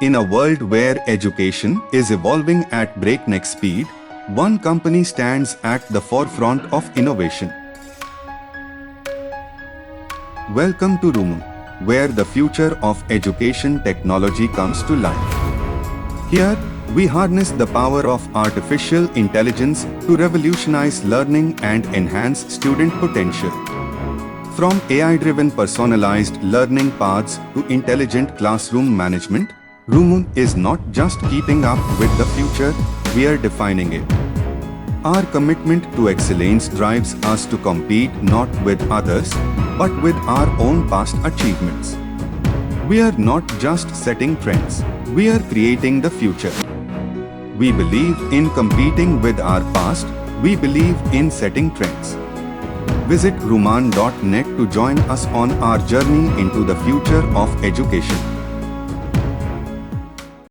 In a world where education is evolving at breakneck speed, one company stands at the forefront of innovation. Welcome to Rooman, where the future of education technology comes to life. Here, we harness the power of artificial intelligence to revolutionize learning and enhance student potential. From AI-driven personalized learning paths to intelligent classroom management, Rooman is not just keeping up with the future, we are defining it. Our commitment to excellence drives us to compete not with others, but with our own past achievements. We are not just setting trends, we are creating the future. We believe in competing with our past, we believe in setting trends. Visit Rooman.net to join us on our journey into the future of education.